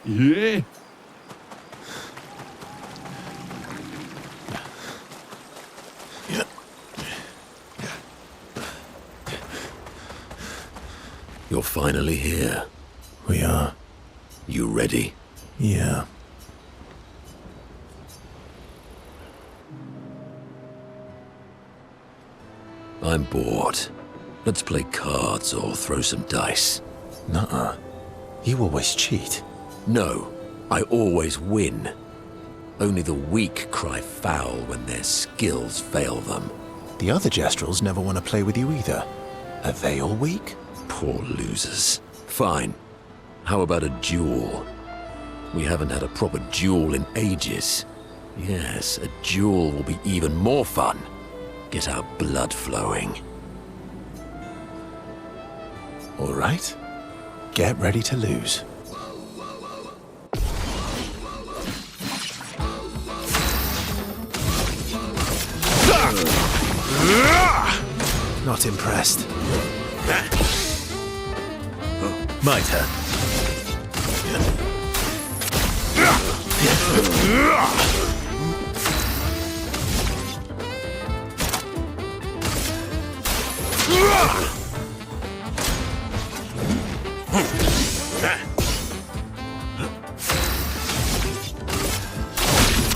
Yeah? You're finally here. We are. You ready? Yeah. I'm bored. Let's play cards or throw some dice. Nuh-uh. You always cheat. No, I always win. Only the weak cry foul when their skills fail them. The other Jestrels never want to play with you either. Are they all weak? Poor losers. Fine. How about a duel? We haven't had a proper duel in ages. Yes, a duel will be even more fun. Get our blood flowing. All right. Get ready to lose. Not impressed. My turn.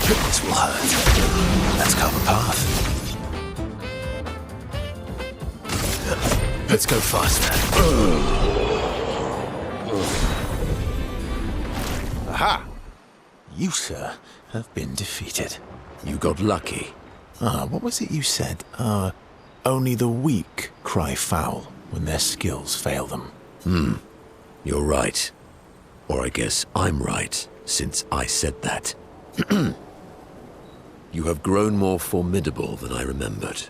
This will hurt. Let's carve a path. Let's go faster. Aha! You, sir, have been defeated. You got lucky. What was it you said? Only the weak cry foul when their skills fail them. You're right. Or I guess I'm right, since I said that. You have grown more formidable than I remembered.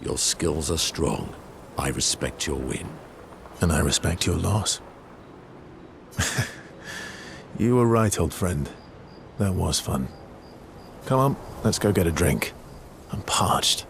Your skills are strong. I respect your win. And I respect your loss. You were right, old friend. That was fun. Come on, let's go get a drink. I'm parched.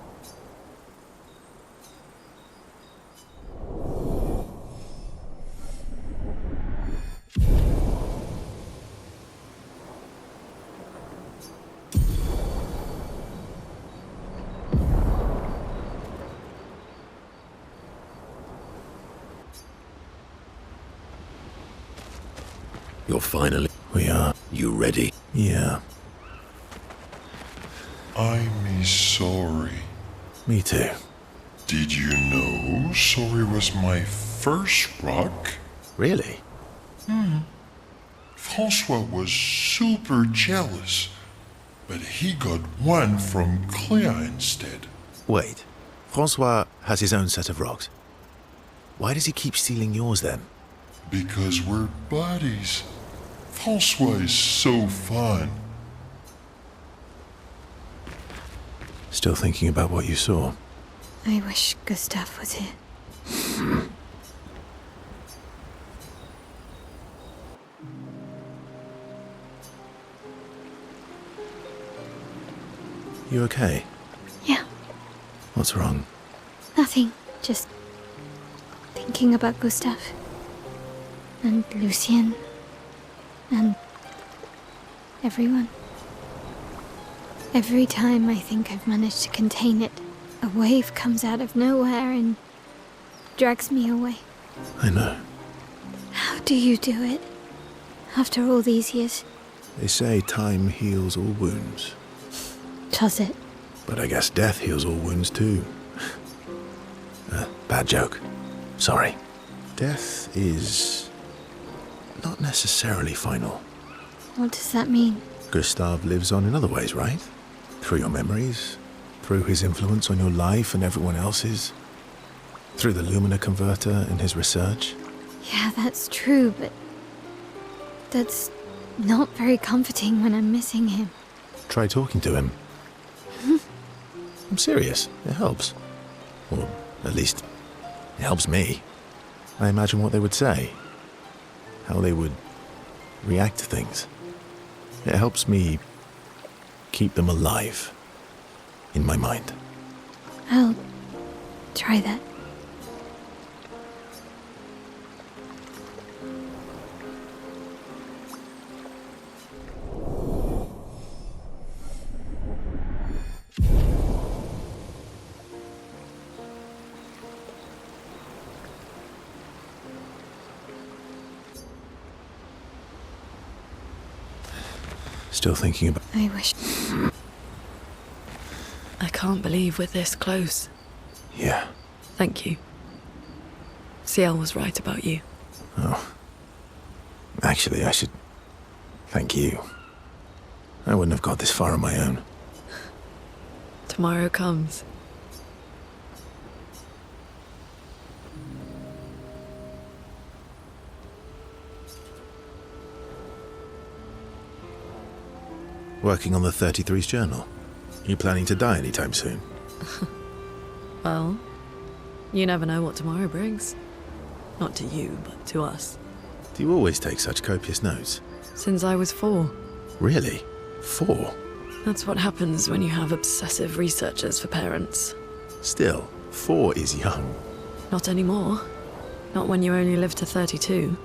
You're finally... We are. You ready? Yeah, I'm sorry. me too. Did you know sorry was my first rock? Really? Francois was super jealous, but he got one from Clair instead. Wait, Francois has his own set of rocks. Why does he keep stealing yours then? Because we're buddies. Francois is so fun. Still thinking about what you saw? I wish Gustav was here. You okay? Yeah, What's wrong? nothing. Just thinking about Gustav. And Lucien. And everyone. Every time I think I've managed to contain it, a wave comes out of nowhere and drags me away. I know. How do you do it? After all these years? They say time heals all wounds. Does it? But I guess death heals all wounds too. Bad joke. Sorry. Death is not necessarily final. What does that mean? Gustav lives on in other ways, right? Through your memories, through his influence on your life and everyone else's, through the Lumina converter and his research. Yeah, that's true, but that's not very comforting when I'm missing him. Try talking to him. I'm serious. It helps. Or at least, it helps me. I imagine what they would say. How they would react to things. It helps me keep them alive in my mind. I'll try that. Still thinking about... I wish... I can't believe we're this close. Yeah. Thank you. Ciel was right about you. Oh. Actually, I should... thank you. I wouldn't have got this far on my own. Tomorrow comes. Working on the 33's journal. You planning to die anytime soon? Well, you never know what tomorrow brings. Not to you, but to us. Do you always take such copious notes? Since I was 4. Really? 4? That's what happens when you have obsessive researchers for parents. Still, 4 is young. Not anymore. Not when you only live to 32.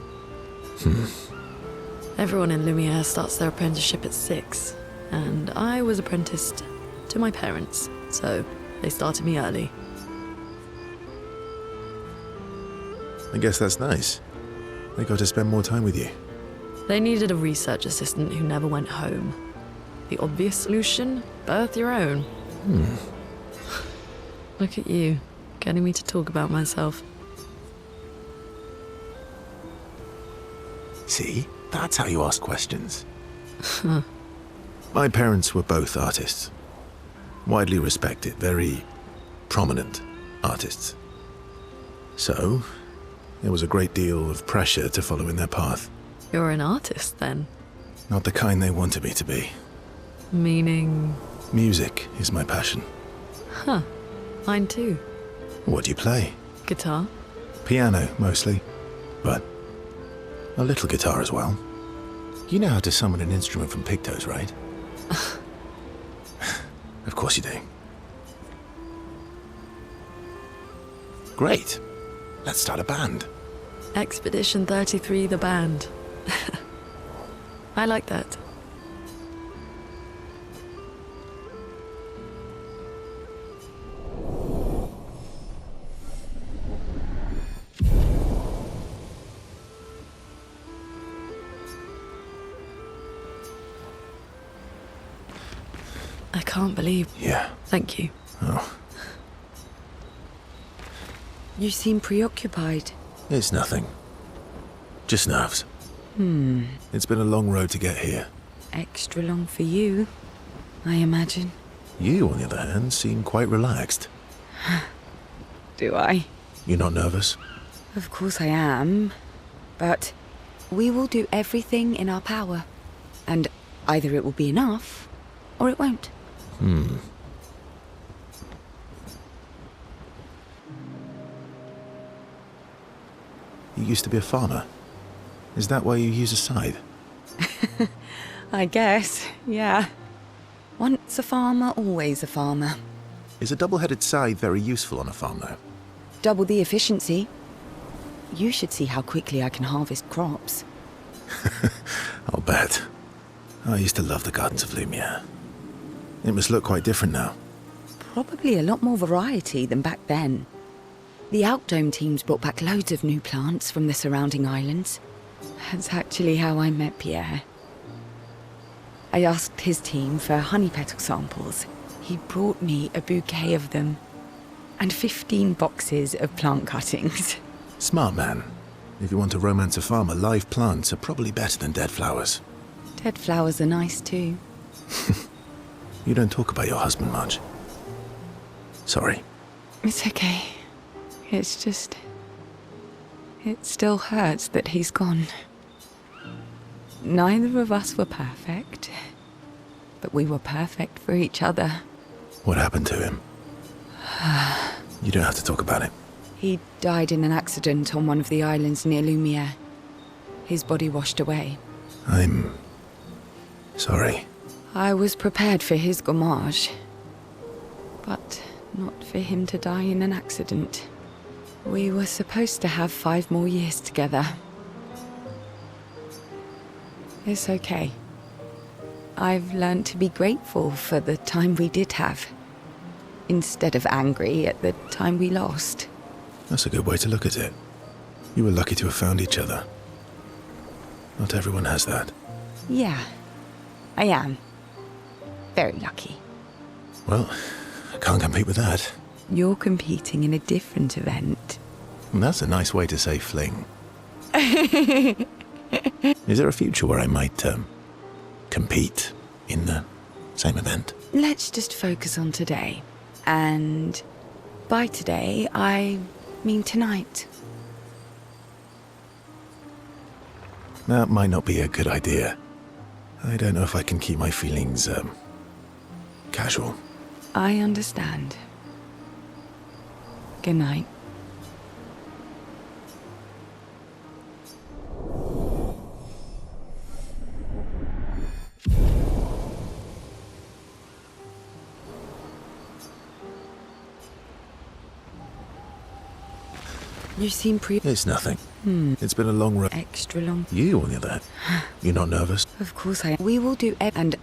Everyone in Lumiere starts their apprenticeship at 6, and I was apprenticed to my parents, so they started me early. I guess that's nice. They got to spend more time with you. They needed a research assistant who never went home. The obvious solution? Birth your own. Look at you, getting me to talk about myself. See? That's how you ask questions. My parents were both artists. Widely respected, very prominent artists. So, there was a great deal of pressure to follow in their path. You're an artist, then? Not the kind they wanted me to be. Meaning? Music is my passion. Huh. Mine too. What do you play? Guitar? Piano, mostly. But a little guitar as well. You know how to summon an instrument from Pictos, right? Of course you do. Great. Let's start a band. Expedition 33, the band. I like that. I can't believe... Yeah. Thank you. Oh, You seem preoccupied. it's nothing. Just nerves. It's been a long road to get here. Extra long for you, I imagine. You, on the other hand, seem quite relaxed. Do I? You're not nervous? Of course I am. But we will do everything in our power. And either it will be enough, or it won't. You used to be a farmer. Is that why you use a scythe? I guess, yeah. Once a farmer, always a farmer. Is a double-headed scythe very useful on a farm, though? Double the efficiency. You should see how quickly I can harvest crops. I'll bet. I used to love the gardens of Lumiere. It must look quite different now. Probably a lot more variety than back then. The Outdome teams brought back loads of new plants from the surrounding islands. That's actually how I met Pierre. I asked his team for honey petal samples. He brought me a bouquet of them. And 15 boxes of plant cuttings. Smart man. If you want to romance a farmer, live plants are probably better than dead flowers. Dead flowers are nice too. You don't talk about your husband much. Sorry. It's okay. It's just... It still hurts that he's gone. Neither of us were perfect. But we were perfect for each other. What happened to him? You don't have to talk about it. He died in an accident on one of the islands near Lumiere. His body washed away. I'm... sorry. I was prepared for his gommage. But not for him to die in an accident. We were supposed to have 5 more years together. It's okay. I've learned to be grateful for the time we did have, instead of angry at the time we lost. That's a good way to look at it. You were lucky to have found each other. Not everyone has that. Yeah. I am. Very lucky. Well, I can't compete with that. You're competing in a different event. That's a nice way to say fling. Is there a future where I might, compete in the same event? Let's just focus on today. And by today, I mean tonight. That might not be a good idea. I don't know if I can keep my feelings, casual. I understand. Good night. You seem It's nothing. It's been a long road. extra long. You, on the other hand, you're not nervous? Of course I am. We will do and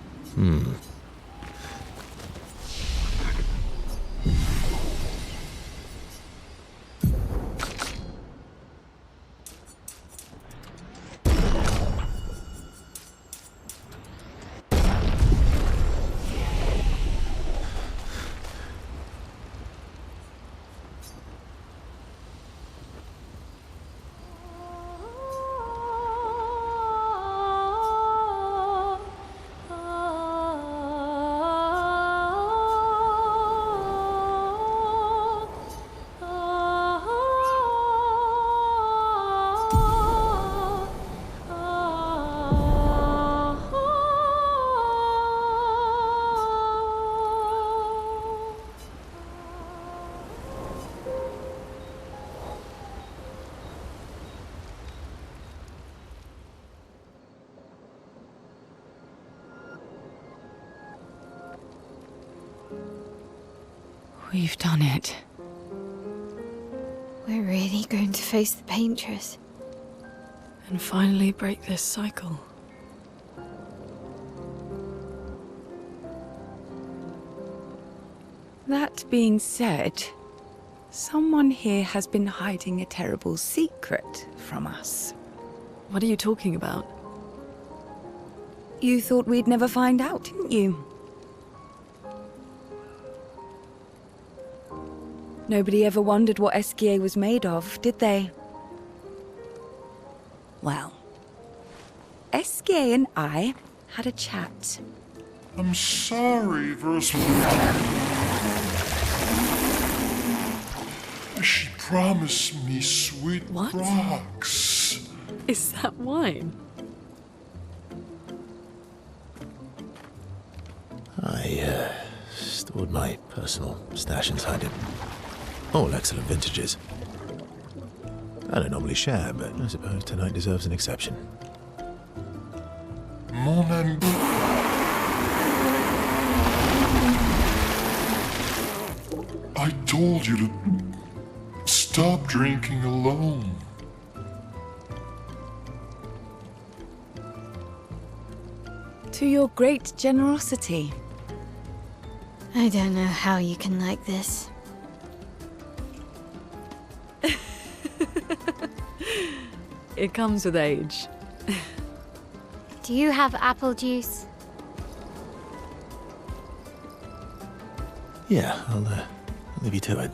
we've done it. We're really going to face the Paintress. And finally break this cycle. That being said, someone here has been hiding a terrible secret from us. What are you talking about? You thought we'd never find out, didn't you? Nobody ever wondered what Esquier was made of, did they? Well, Esquier and I had a chat. I'm sorry, She promised me sweet What? rocks. Is that wine? I, stored my personal stash inside it. All excellent vintages. I don't normally share, but I suppose tonight deserves an exception. Mon ami. I told you to stop drinking alone. To your great generosity. I don't know how you can like this. It comes with age. Do you have apple juice? Yeah, I'll leave you to it.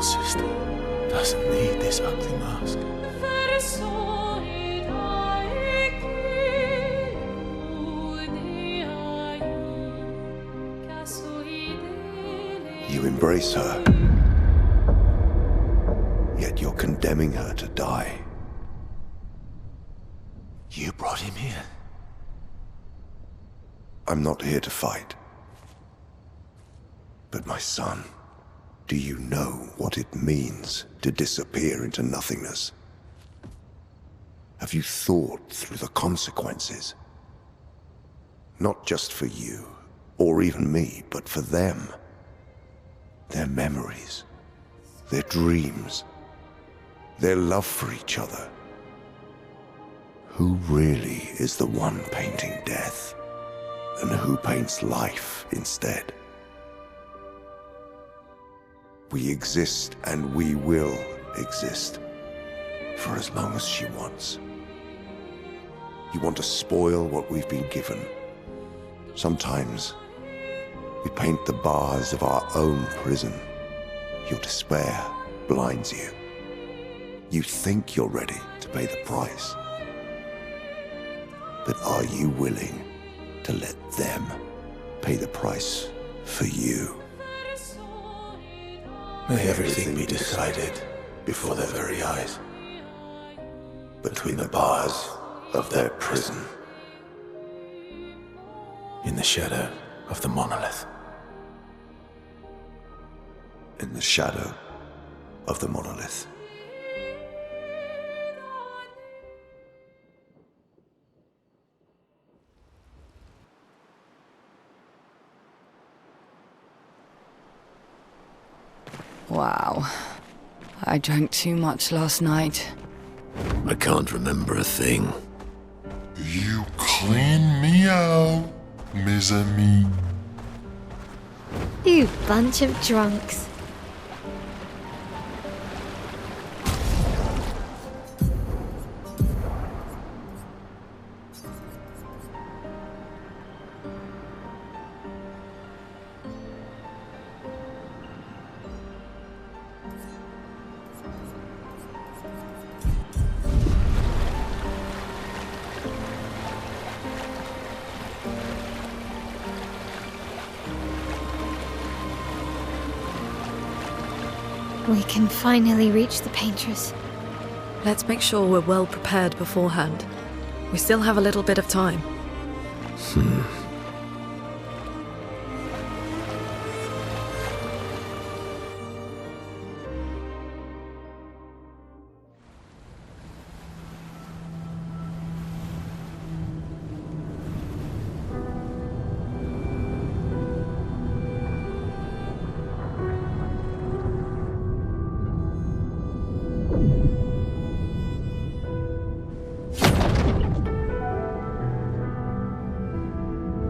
medical system doesn't need this ugly mask. You embrace her, yet you're condemning her to die. You brought him here. I'm not here to fight. But my son, do you know what it means to disappear into nothingness? Have you thought through the consequences? Not just for you, or even me, but for them. Their memories, their dreams, their love for each other. Who really is the one painting death, and who paints life instead? We exist and we will exist for as long as she wants. You want to spoil what we've been given. Sometimes we paint the bars of our own prison. Your despair blinds you. You think you're ready to pay the price. But are you willing to let them pay the price for you? May everything be decided before their very eyes, between the bars of their prison, in the shadow of the monolith. In the shadow of the monolith. Wow. I drank too much last night. I can't remember a thing. You clean me out, mes amis. You bunch of drunks. We can finally reach the Paintress. Let's make sure we're well prepared beforehand. We still have a little bit of time.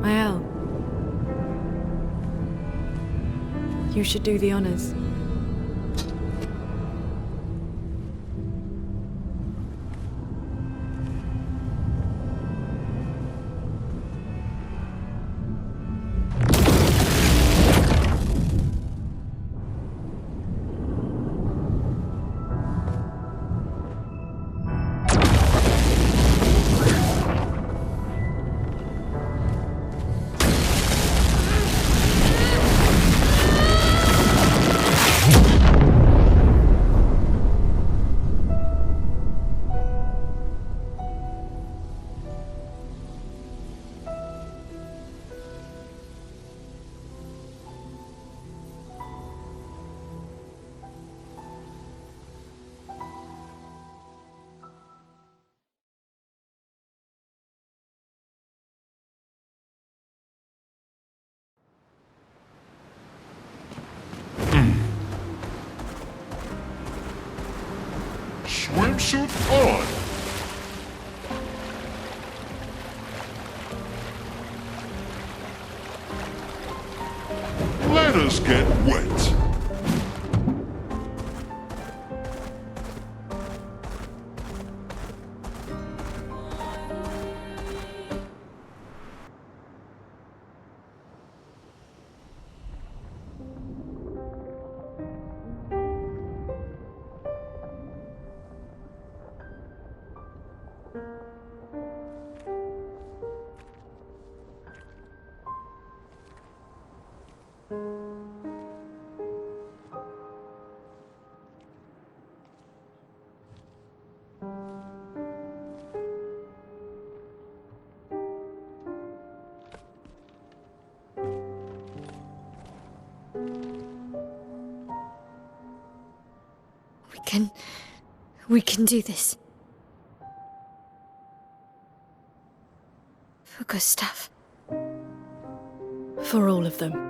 Mael, you should do the honors. Swimsuit on! Let us get wet! We can do this. For Gustav. For all of them.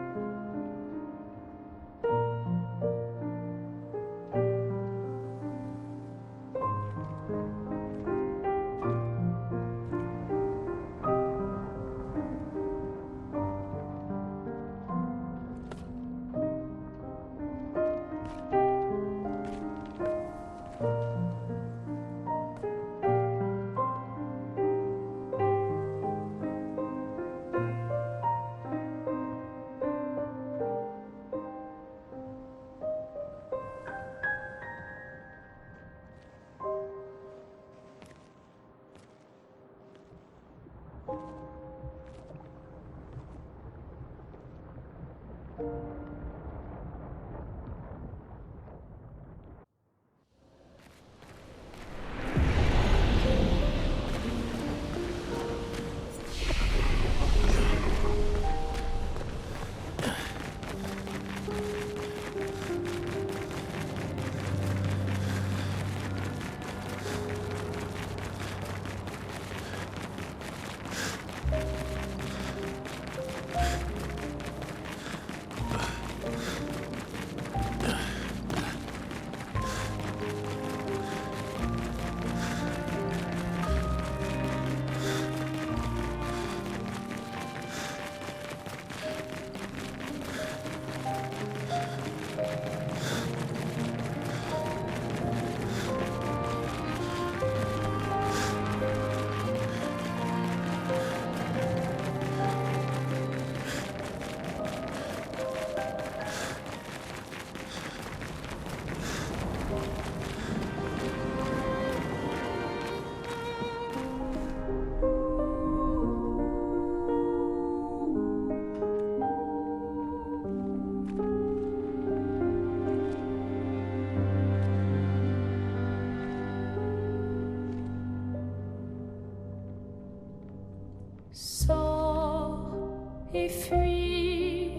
Et fuis,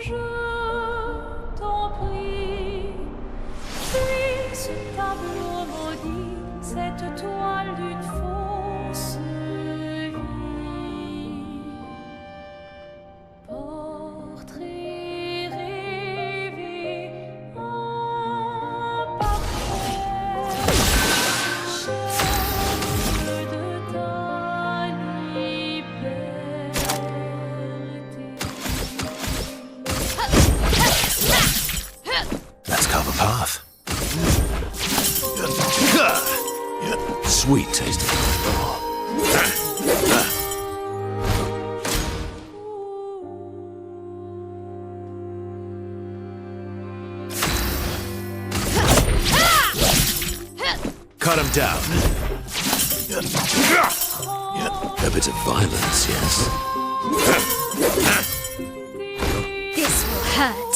je t'en prie, fuis ce tableau maudit, cette toile d'une fausse vie. Portrait rêvé, imparfait, chaîne de ta Let's carve a path. Sweet tasting. Cut him down. A bit of violence, yes. This will hurt.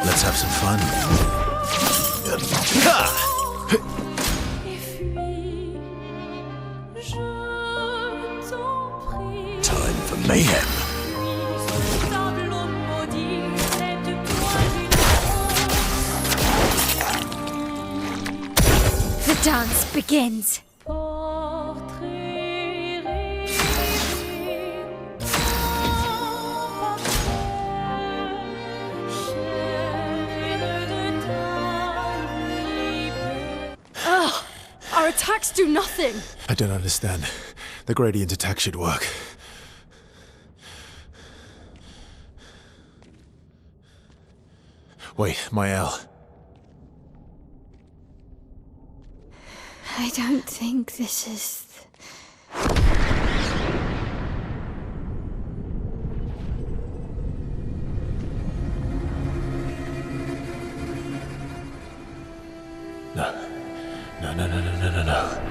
Let's have some fun. Time for mayhem. The dance begins. Our attacks do nothing! I don't understand. The gradient attack should work. Wait, Mael. I don't think this is... No, no, no, no, no, no, no.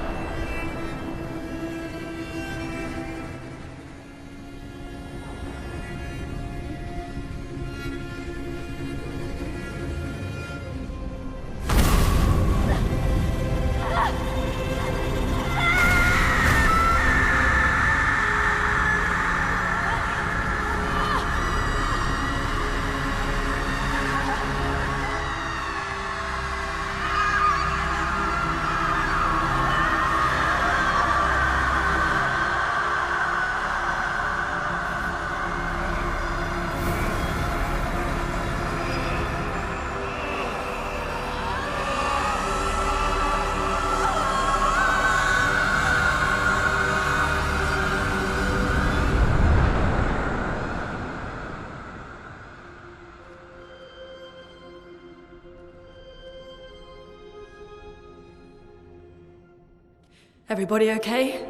Everybody okay?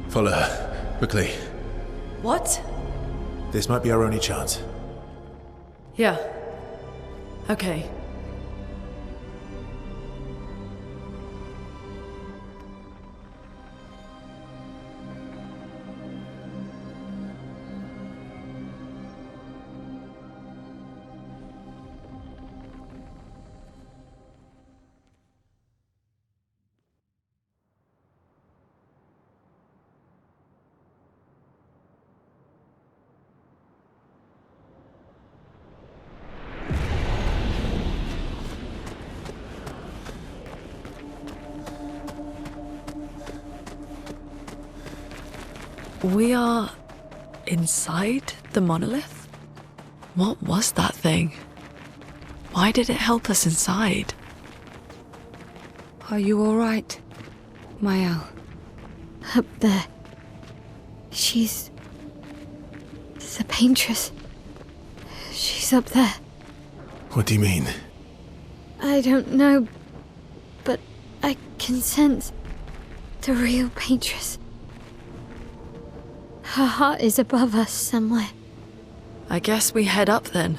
Follow her, quickly. What? This might be our only chance. Yeah. Okay. We are inside the monolith? What was that thing? Why did it help us inside? Are you all right, Mael? Up there. She's... the Paintress. She's up there. What do you mean? I don't know, but I can sense the real Paintress. Her heart is above us somewhere. I guess we head up then.